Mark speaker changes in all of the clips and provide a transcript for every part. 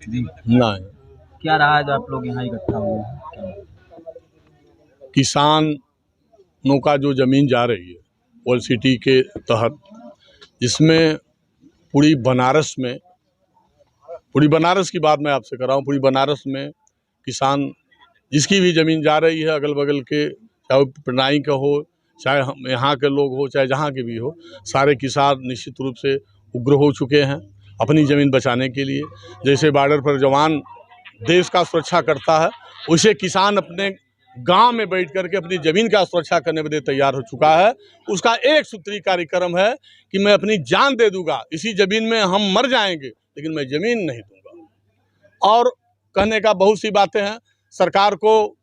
Speaker 1: जी।
Speaker 2: नहीं।
Speaker 1: क्या रहा है जो आप लोग यहाँ इकट्ठा हुए हैं?
Speaker 2: किसानों का जो ज़मीन जा रही है वर्ल्ड सिटी के तहत, इसमें पूरी बनारस की बात मैं आपसे कर रहा हूँ। पूरी बनारस में किसान जिसकी भी ज़मीन जा रही है, अगल बगल के, चाहे वो पिपराई का हो, चाहे हम यहाँ के लोग हो, चाहे जहाँ के भी हो, सारे किसान निश्चित रूप से उग्र हो चुके हैं अपनी ज़मीन बचाने के लिए। जैसे बॉर्डर पर जवान देश का सुरक्षा करता है, उसे किसान अपने गांव में बैठ करके अपनी ज़मीन का सुरक्षा करने के लिए तैयार हो चुका है। उसका एक सूत्री कार्यक्रम है कि मैं अपनी जान दे दूंगा, इसी ज़मीन में हम मर जाएंगे लेकिन मैं ज़मीन नहीं दूंगा। और कहने का बहुत सी बातें हैं। सरकार को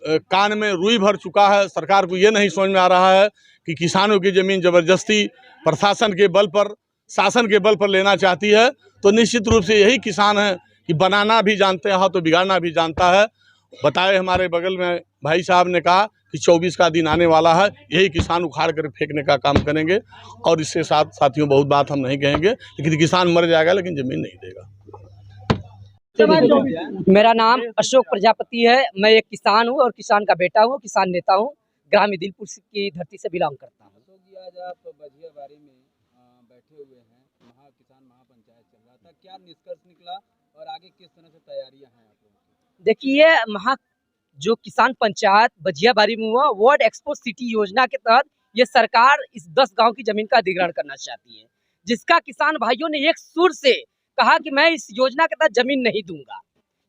Speaker 2: कान में रुई भर चुका है। सरकार को ये नहीं समझ में आ रहा है कि किसानों की ज़मीन ज़बरदस्ती प्रशासन के बल पर, शासन के बल पर लेना चाहती है। तो निश्चित रूप से यही किसान है कि बनाना भी जानते हैं तो बिगाड़ना भी जानता है। बताए हमारे बगल में भाई साहब ने कहा कि 24 का दिन आने वाला है, यही किसान उखाड़ कर फेंकने का काम करेंगे। और इससे साथियों बहुत बात हम नहीं कहेंगे, लेकिन किसान मर जाएगा लेकिन ज़मीन नहीं देगा।
Speaker 3: मेरा नाम अशोक प्रजापति है। मैं एक किसान हूँ और किसान का बेटा हूँ, किसान नेता हूँ। ग्रामीण दिलपुर की धरती से बिलोंग करता हूँ।
Speaker 1: तो आज आप बजिया बारी में बैठे हुए हैं, किसान महापंचायत चल रहा था, क्या निष्कर्ष निकला और आगे किस तरह से तैयारियां हैं आप लोगों की?
Speaker 3: देखिए, जो किसान पंचायत बजिया बारी में हुआ, वर्ल्ड एक्सपो सिटी योजना के तहत ये सरकार इस 10 गांव की जमीन का अधिग्रहण करना चाहती है, जिसका किसान भाइयों ने एक सुर से कहा कि मैं इस योजना के तहत जमीन नहीं दूंगा।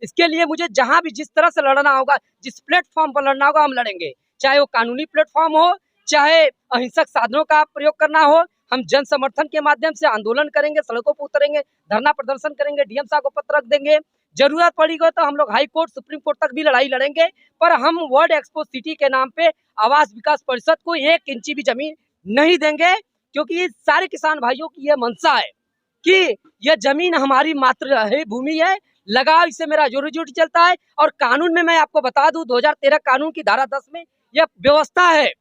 Speaker 3: इसके लिए मुझे जहां भी जिस तरह से लड़ना होगा, जिस प्लेटफॉर्म पर लड़ना होगा, हम लड़ेंगे। चाहे वो कानूनी प्लेटफॉर्म हो, चाहे अहिंसक साधनों का प्रयोग करना हो। हम जन समर्थन के माध्यम से आंदोलन करेंगे, सड़कों पर उतरेंगे, धरना प्रदर्शन करेंगे, डीएम साहब को पत्र रख देंगे। जरूरत पड़ी गई तो हम लोग हाई कोर्ट, सुप्रीम कोर्ट तक भी लड़ाई लड़ेंगे। पर हम वर्ल्ड एक्सपो सिटी के नाम पे आवास विकास परिषद को 1 इंची भी जमीन नहीं देंगे, क्योंकि सारे किसान भाइयों की यह मंशा है कि यह जमीन हमारी मातृ भूमि है। लगाव इससे मेरा जोड़ी जोड़ी चलता है। और कानून में मैं आपको बता दूं, 2013 कानून की धारा 10 में यह व्यवस्था है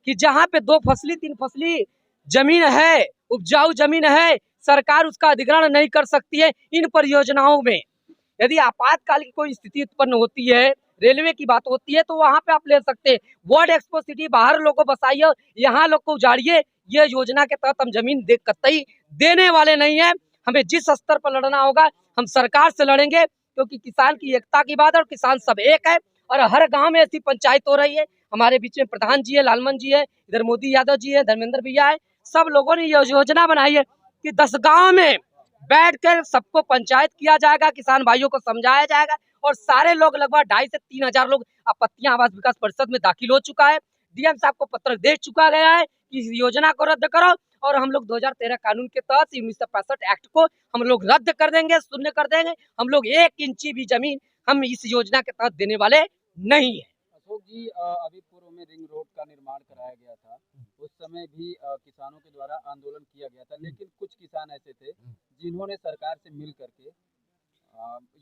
Speaker 3: कि जहां पे 2 फसली 3 फसली जमीन है, उपजाऊ जमीन है, सरकार उसका अधिग्रहण नहीं कर सकती है। इन परियोजनाओं में यदि आपातकाल की कोई स्थिति उत्पन्न होती है, रेलवे की बात होती है, तो वहां पे आप ले सकते हैं। वर्ल्ड एक्सपो सिटी बाहर लोगों को बसाइए, यहाँ लोग को उजाड़िए। ये योजना के तहत हम जमीन कतई देने वाले नहीं है। हमें जिस स्तर पर लड़ना होगा हम सरकार से लड़ेंगे, क्योंकि किसान की एकता की बात है और किसान सब एक है। और हर गांव में ऐसी पंचायत हो रही है। हमारे बीच में प्रधान जी है, लालमन जी है, इधर मोदी यादव जी है, धर्मेंद्र भैया है। सब लोगों ने योजना बनाई है कि 10 गांव में बैठ कर सबको पंचायत किया जाएगा, किसान भाइयों को समझाया जाएगा। और सारे लोग, लगभग 2,500 से 3,000 लोग आपत्तियां आवास विकास परिषद में दाखिल हो चुका है। डीएम साहब को पत्र दे चुका गया है कि इस योजना को रद्द करो। और हम लोग 2013 कानून के तहत 1965 एक्ट को हम लोग रद्द कर देंगे, शून्य कर देंगे। हम लोग 1 इंची भी जमीन हम इस योजना के तहत देने वाले नहीं है।
Speaker 1: अशोक जी, अभी पूर्व में रिंग रोड का निर्माण कराया गया था, उस समय भी किसानों के द्वारा आंदोलन किया गया था, लेकिन कुछ किसान ऐसे थे जिन्होंने सरकार से मिल करके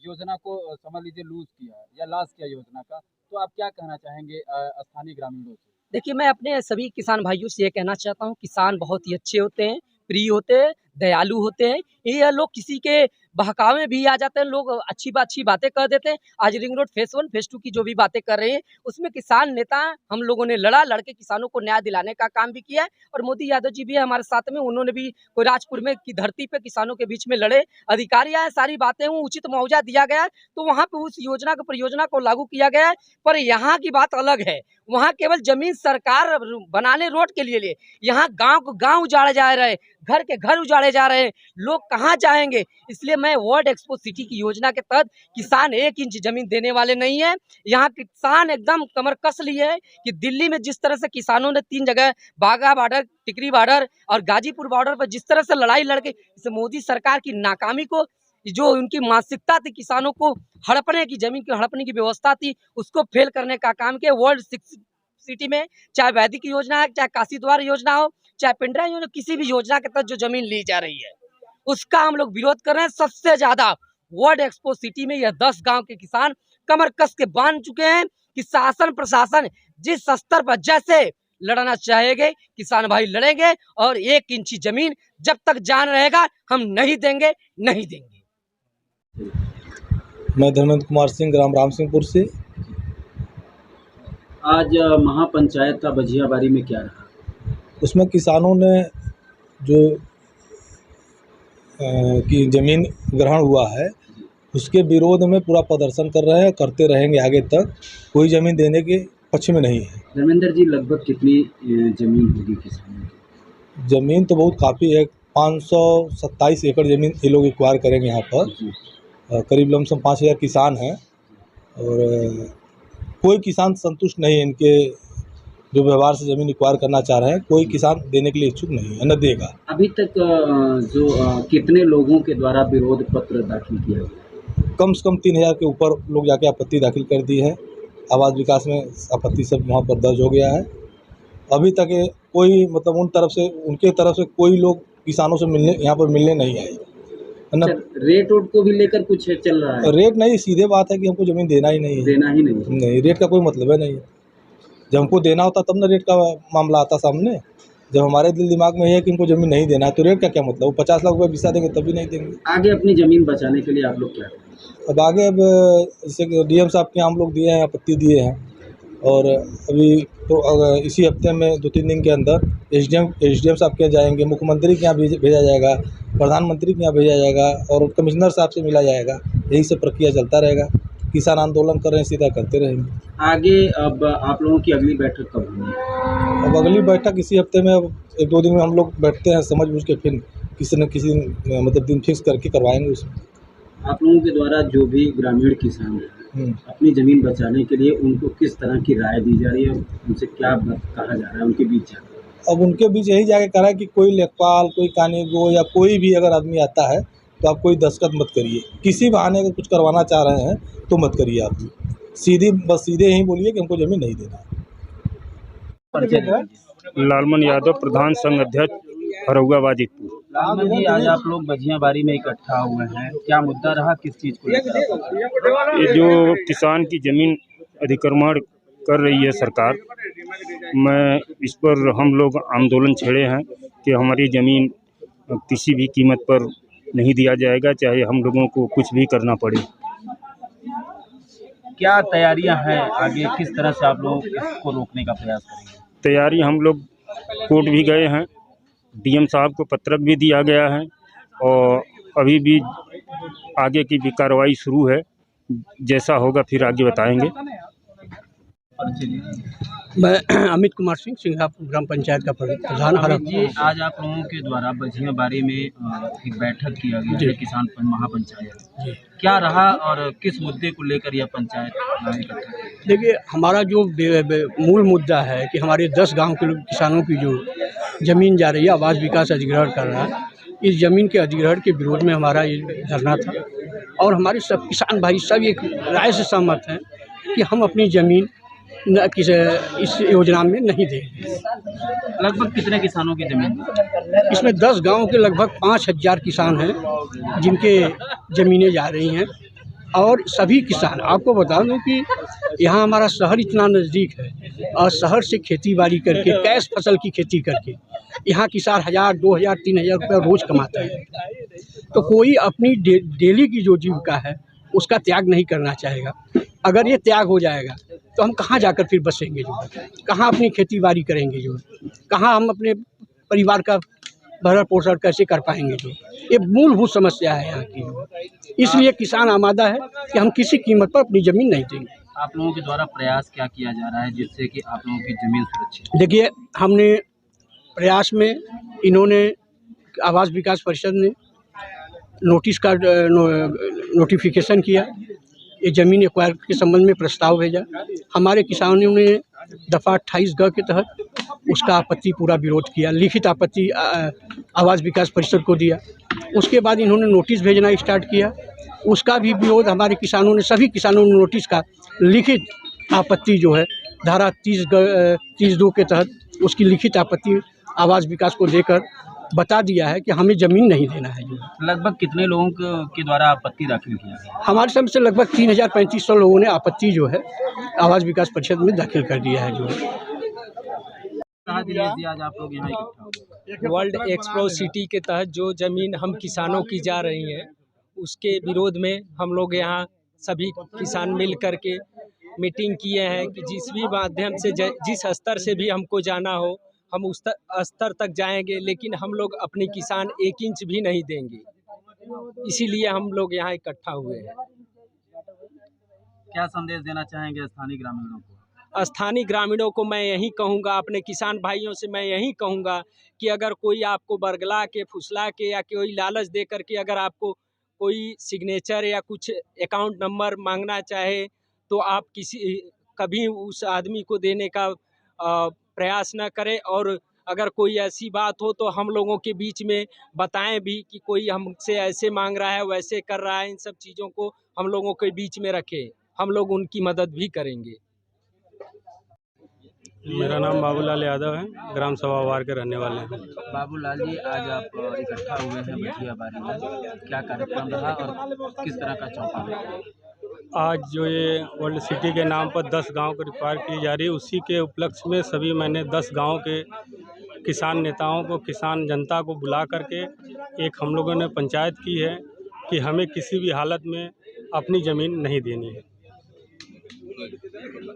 Speaker 1: योजना को समझ लीजिए लूज किया या लॉस किया योजना का। तो आप क्या कहना चाहेंगे स्थानीय ग्रामीणों से?
Speaker 3: देखिए, मैं अपने सभी किसान भाइयों से ये कहना चाहता हूँ, किसान बहुत ही अच्छे होते हैं, प्रिय होते हैं, दयालु होते हैं। ये लोग किसी के बहकावे में भी आ जाते हैं, लोग अच्छी बातें कह देते हैं। आज रिंग रोड फेज 1 फेज 2 की जो भी बातें कर रहे हैं, उसमें किसान नेता हम लोगों ने लड़के किसानों को न्याय दिलाने का काम भी किया है। और मोदी यादव जी भी है हमारे साथ में, उन्होंने भी कोई राजपुर में की धरती पे किसानों के बीच में लड़े। अधिकारी आए, सारी बातें हुई, उचित मुआवजा दिया गया, तो वहाँ पे उस योजना को, परियोजना को लागू किया गया है। पर यहाँ की बात अलग है, वहाँ केवल जमीन सरकार बनाने रोड के लिए यहाँ गांव को गांव उजाड़े जा रहे हैं, घर के घर उजाड़े जा रहे हैं। लोग कहाँ जाएंगे? इसलिए मैं वर्ल्ड एक्सपो सिटी की योजना के तहत किसान 1 इंच जमीन देने वाले नहीं है। यहाँ किसान एकदम कमर कस लिए है कि दिल्ली में जिस तरह से किसानों ने 3 जगह, बाघा बॉर्डर, टिकरी बॉर्डर और गाजीपुर बॉर्डर पर जिस तरह से लड़ाई लड़के इस मोदी सरकार की नाकामी को, जो उनकी मानसिकता थी किसानों को हड़पने की, जमीन की हड़पने की व्यवस्था थी, उसको फेल करने का काम किया। वर्ल्ड सिटी में चाहे वैदिक योजना है, चाहे काशी द्वार योजना हो, चाहे पिंडरा योजना, किसी भी योजना के तहत जो जमीन ली जा रही है उसका हम लोग विरोध कर रहे हैं। सबसे ज्यादा वर्ल्ड एक्सपो सिटी में यह 10 गांव के किसान कमर कस के बांध चुके हैं कि शासन प्रशासन जिस स्तर पर जैसे लड़ना चाहेंगे, किसान भाई लड़ेंगे। और 1 इंची जमीन जब तक जान रहेगा हम नहीं देंगे, नहीं देंगे।
Speaker 4: मैं धर्मेंद्र कुमार सिंह, ग्राम राम सिंहपुर से।
Speaker 1: आज महापंचायत का बजियाबारी में क्या रहा?
Speaker 4: उसमें किसानों ने जो कि ज़मीन ग्रहण हुआ है उसके विरोध में पूरा प्रदर्शन कर रहे हैं, करते रहेंगे आगे तक। कोई ज़मीन देने के पक्ष में नहीं है।
Speaker 1: धर्मेंद्र जी, लगभग कितनी जमीन होगी किसानों की?
Speaker 4: ज़मीन तो बहुत काफ़ी है, 527 एकड़ ज़मीन ये लोग एक्वायर करेंगे यहाँ पर। करीब लमसम 5000 किसान हैं और कोई किसान संतुष्ट नहीं है इनके जो व्यवहार से ज़मीन एक्वायर करना चाह रहे हैं। कोई किसान देने के लिए इच्छुक नहीं है, न देगा।
Speaker 1: अभी तक कितने लोगों के द्वारा विरोध पत्र दाखिल किया गया?
Speaker 4: कम से कम 3000 के ऊपर लोग जाके आपत्ति दाखिल कर दी है। आवास विकास में आपत्ति सब वहाँ पर दर्ज हो गया है। अभी तक कोई मतलब उनके तरफ से कोई लोग किसानों से मिलने यहाँ पर मिलने नहीं आए, है ना।
Speaker 1: रेट को भी लेकर कुछ चल रहा है?
Speaker 4: रेट नहीं, सीधे बात है कि हमको ज़मीन देना ही नहीं है।
Speaker 1: देना ही नहीं,
Speaker 4: रेट का कोई मतलब है नहीं है। जब हमको देना होता तब ना रेट का मामला आता सामने। जब हमारे दिल दिमाग में है कि इनको ज़मीन नहीं देना है तो रेट का क्या मतलब? वो 50 लाख रुपये बिसा देंगे तब भी नहीं देंगे।
Speaker 1: आगे अपनी ज़मीन बचाने के लिए आप लोग क्या करें?
Speaker 4: अब आगे जैसे डीएम साहब के हम लोग दिए हैं, आपत्ति दिए हैं और अभी तो इसी हफ्ते में 2-3 दिन के अंदर एसडीएम साहब के यहाँ जाएंगे, मुख्यमंत्री के यहाँ भेजा जाएगा, प्रधानमंत्री के यहाँ भेजा जाएगा और कमिश्नर साहब से मिला जाएगा। यही सब प्रक्रिया चलता रहेगा। किसान आंदोलन कर रहे हैं, सीधा करते रहेंगे।
Speaker 1: आगे अब आप लोगों की अगली बैठक कब होगी?
Speaker 4: अब अगली बैठक इसी हफ्ते में, अब 1-2 दिन में हम लोग बैठते हैं, समझ बूझ के फिर किसी न किसी मतलब दिन फिक्स करके करवाएंगे उसमें।
Speaker 1: आप लोगों के द्वारा जो भी ग्रामीण किसान हैं अपनी ज़मीन बचाने के लिए उनको किस तरह की राय दी जा रही है, उनसे क्या कहा जा रहा है उनके बीच जाकर?
Speaker 4: अब उनके बीच यही जाके कहा है कि कोई लेखपाल, कोई कानूगो या कोई भी अगर आदमी आता है तो आप कोई दस्तखत मत करिए। किसी बहाने अगर कुछ करवाना चाह रहे हैं तो मत करिए। आप सीधे ही बोलिए कि हमको ज़मीन नहीं देना है।
Speaker 5: लालमन यादव, प्रधान संघ अध्यक्ष, फरुआ वाजिदपुर।
Speaker 1: लालमन जी, आज आप लोग बजियाबारी में इकट्ठा हुए हैं, क्या मुद्दा रहा, किस चीज़ को लेकर?
Speaker 5: ये जो किसान की ज़मीन अधिक्रमण कर रही है सरकार, मैं इस पर हम लोग आंदोलन छेड़े हैं कि हमारी ज़मीन किसी भी कीमत पर नहीं दिया जाएगा, चाहे हम लोगों को कुछ भी करना पड़े।
Speaker 1: क्या तैयारियां हैं आगे, किस तरह से आप लोग इसको रोकने का प्रयास करेंगे?
Speaker 5: तैयारी हम लोग कोर्ट भी गए हैं, डीएम साहब को पत्रक भी दिया गया है और अभी भी आगे की भी कार्रवाई शुरू है। जैसा होगा फिर आगे बताएंगे।
Speaker 3: मैं अमित कुमार सिंह, सिंघापुर ग्राम पंचायत का प्रधान।
Speaker 1: अमित जी, आज आप लोगों के द्वारा बजियाबारी में एक बैठक किया गया है, किसान महापंचायत, क्या रहा और किस मुद्दे को लेकर यह पंचायत इकट्ठा की?
Speaker 3: देखिए, हमारा जो मूल मुद्दा है कि हमारे 10 गांव के किसानों की जो ज़मीन जा रही है, आवास विकास अधिग्रहण कर रहा है, इस ज़मीन के अधिग्रहण के विरोध में हमारा ये धरना था और हमारे सब किसान भाई सब एक राय से सहमत हैं कि हम अपनी ज़मीन इस योजना में नहीं देंगे।
Speaker 1: लगभग कितने किसानों की ज़मीन?
Speaker 3: इसमें 10 गांव के लगभग 5000 किसान हैं जिनके ज़मीनें जा रही हैं और सभी किसान, आपको बता दूं कि यहाँ हमारा शहर इतना नज़दीक है और शहर से खेती बाड़ी करके कैश फसल की खेती करके यहाँ किसान 1000, 2000, 3000 रुपये रोज़ कमाता है। तो कोई अपनी डेली की जो जीविका है उसका त्याग नहीं करना चाहेगा। अगर ये त्याग हो जाएगा तो हम कहाँ जाकर फिर बसेंगे, जो कहाँ अपनी खेती बाड़ी करेंगे, जो कहाँ हम अपने परिवार का भरण पोषण कैसे कर पाएंगे। जो ये मूलभूत समस्या है यहाँ की, इसलिए किसान आमादा है कि हम किसी कीमत पर अपनी ज़मीन नहीं देंगे।
Speaker 1: आप लोगों के द्वारा प्रयास क्या किया जा रहा है जिससे कि आप लोगों की ज़मीन सुरक्षित?
Speaker 3: देखिए, हमने प्रयास में इन्होंने आवास विकास परिषद ने नोटिस का नोटिफिकेशन किया, ये ज़मीन एक्वायर के संबंध में प्रस्ताव भेजा। हमारे किसानों ने दफ़ा 28G के तहत उसका आपत्ति पूरा विरोध किया, लिखित आपत्ति आवास विकास परिषद को दिया। उसके बाद इन्होंने नोटिस भेजना स्टार्ट किया, उसका भी विरोध हमारे किसानों ने, सभी किसानों ने नोटिस का लिखित आपत्ति जो है धारा 30(2) के तहत उसकी लिखित आपत्ति आवास विकास को देकर बता दिया है कि हमें ज़मीन नहीं देना है। जो
Speaker 1: लगभग कितने लोगों के द्वारा आपत्ति दाखिल किया गया?
Speaker 3: हमारे समझ से लगभग 3500 लोगों ने आपत्ति जो है आवास विकास परिषद में दाखिल कर दिया है। जो
Speaker 1: आज आप लोग यहाँ इकट्ठा हुए?
Speaker 6: वर्ल्ड एक्सप्रो सिटी के तहत जो ज़मीन हम किसानों की जा रही हैं उसके विरोध में हम लोग यहाँ सभी किसान मिल करके मीटिंग किए हैं कि जिस भी माध्यम से जिस स्तर से भी हमको जाना हो हम उस स्तर तक जाएंगे, लेकिन हम लोग अपनी किसान 1 इंच भी नहीं देंगे। इसीलिए हम लोग यहाँ इकट्ठा हुए हैं।
Speaker 1: क्या संदेश देना चाहेंगे स्थानीय ग्रामीणों को?
Speaker 6: स्थानीय ग्रामीणों को मैं यही कहूँगा, अपने किसान भाइयों से मैं यही कहूँगा कि अगर कोई आपको बरगला के, फुसला के या कोई लालच दे करके अगर आपको कोई सिग्नेचर या कुछ अकाउंट नंबर मांगना चाहे तो आप कभी उस आदमी को देने का प्रयास न करें। और अगर कोई ऐसी बात हो तो हम लोगों के बीच में बताएं भी कि कोई हमसे ऐसे मांग रहा है, वैसे कर रहा है। इन सब चीज़ों को हम लोगों के बीच में रखें, हम लोग उनकी मदद भी करेंगे।
Speaker 7: मेरा नाम बाबूलाल यादव है, ग्राम सभा वार के रहने वाले हैं।
Speaker 1: बाबूलाल जी, आज आप इकट्ठा हुए हैं बजिया बारी में, क्या कार्यक्रम रहा और किस तरह का चौपाल रहा?
Speaker 7: आज जो ये वर्ल्ड सिटी के नाम पर 10 गांव को रिक्वायर की जा रही है, उसी के उपलक्ष्य में सभी मैंने 10 गांव के किसान नेताओं को, किसान जनता को बुला करके एक हम लोगों ने पंचायत की है कि हमें किसी भी हालत में अपनी ज़मीन नहीं देनी है।